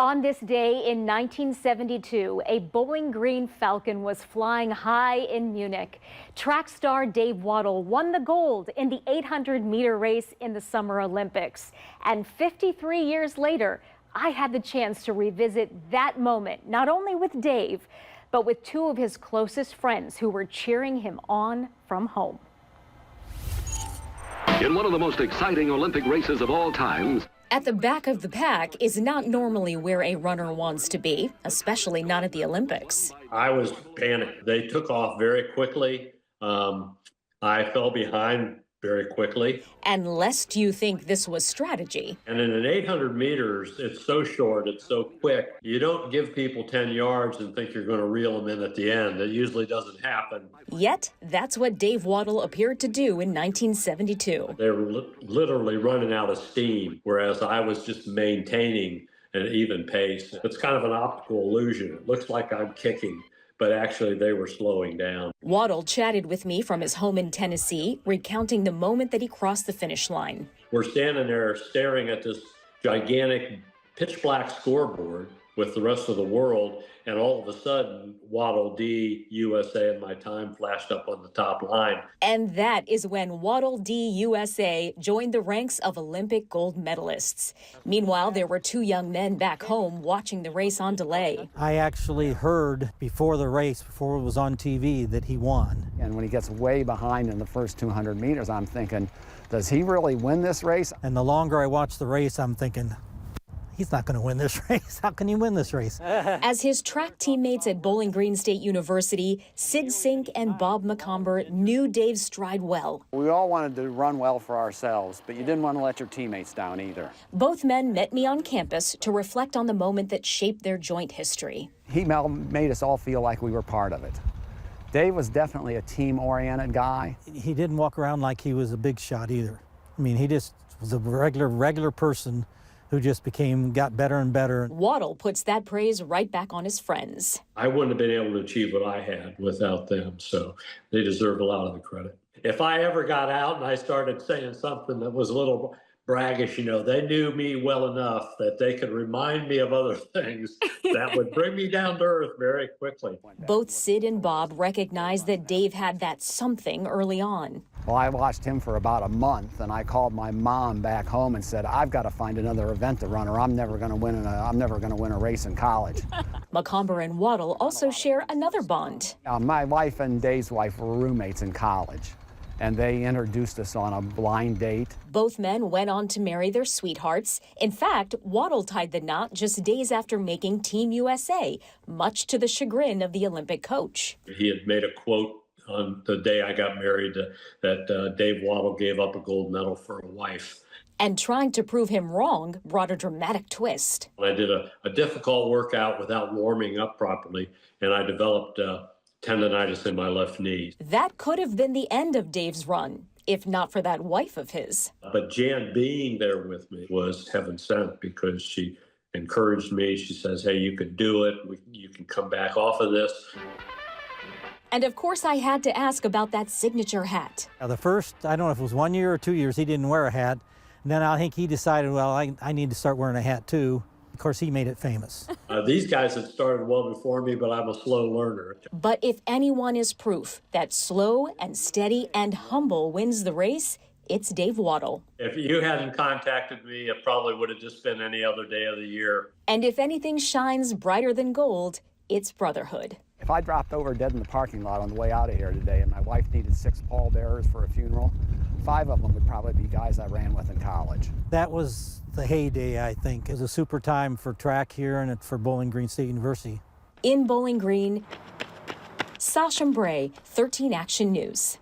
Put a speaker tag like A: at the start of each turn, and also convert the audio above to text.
A: On this day in 1972, a Bowling Green Falcon was flying high in Munich. Track star Dave Wottle won the gold in the 800-meter race in the Summer Olympics. And 53 years later, I had the chance to revisit that moment, not only with Dave, but with two of his closest friends who were cheering him on from home.
B: In one of the most exciting Olympic races of all times,
C: at the back of the pack is not normally where a runner wants to be, especially not at the Olympics.
D: I was panicked. They took off very quickly. I fell behind very quickly.
C: And lest you think this was strategy.
D: And in an 800 meters, it's so short, it's so quick. You don't give people 10 yards and think you're going to reel them in at the end. It usually doesn't happen.
C: Yet, that's what Dave Wottle appeared to do in 1972.
D: They were literally running out of steam, whereas I was just maintaining an even pace. It's kind of an optical illusion. It looks like I'm kicking, but actually they were slowing down.
C: Wottle chatted with me from his home in Tennessee, recounting the moment that he crossed the finish line.
D: We're standing there staring at this gigantic pitch black scoreboard with the rest of the world, and all of a sudden, Wottle D USA and my time flashed up on the top line.
C: And that is when Wottle D USA joined the ranks of Olympic gold medalists. Meanwhile, there were two young men back home watching the race on delay.
E: I actually heard before the race, before it was on TV, that he won.
F: And when he gets way behind in the first 200 meters, I'm thinking, does he really win this race?
E: And the longer I watch the race, I'm thinking, he's not going to win this race. How can he win this race?
C: As his track teammates at Bowling Green State University, Sid Sink and Bob McComber knew Dave's stride well.
F: We all wanted to run well for ourselves, but you didn't want to let your teammates down either.
C: Both men met me on campus to reflect on the moment that shaped their joint history.
F: He made us all feel like we were part of it. Dave was definitely a team-oriented guy.
E: He didn't walk around like he was a big shot either. I mean, he just was a regular person who just got better and better.
C: Wottle puts that praise right back on his friends.
D: I wouldn't have been able to achieve what I had without them, so they deserve a lot of the credit. If I ever got out and I started saying something that was a little braggish, they knew me well enough that they could remind me of other things that would bring me down to earth very quickly.
C: Both Sid and Bob recognized that Dave had that something early on.
F: Well, I watched him for about a month, and I called my mom back home and said, I've got to find another event to run, or I'm never going to win a race in college.
C: McComber and Wottle also share another bond.
F: My wife and Dave's wife were roommates in college, and they introduced us on a blind date.
C: Both men went on to marry their sweethearts. In fact, Wottle tied the knot just days after making Team USA, much to the chagrin of the Olympic coach.
D: He had made a quote on the day I got married that Dave Wottle gave up a gold medal for a wife.
C: And trying to prove him wrong brought a dramatic twist.
D: I did a difficult workout without warming up properly, and I developed tendonitis in my left knee.
C: That could have been the end of Dave's run, if not for that wife of his.
D: But Jan being there with me was heaven sent, because she encouraged me. She says, hey, you can do it. You can come back off of this.
C: And of course, I had to ask about that signature hat.
E: Now, the first, I don't know if it was 1 year or 2 years, he didn't wear a hat. And then I think he decided, well, I need to start wearing a hat too. Of course, he made it famous.
D: These guys had started well before me, but I'm a slow learner.
C: But if anyone is proof that slow and steady and humble wins the race, it's Dave Wottle.
D: If you hadn't contacted me, it probably would have just been any other day of the year.
C: And if anything shines brighter than gold, it's brotherhood.
F: If I dropped over dead in the parking lot on the way out of here today and my wife needed 6 pallbearers for a funeral, 5 of them would probably be guys I ran with in college.
E: That was the heyday, I think. It was a super time for track here and for Bowling Green State University.
C: In Bowling Green, Sasha Bray, 13 Action News.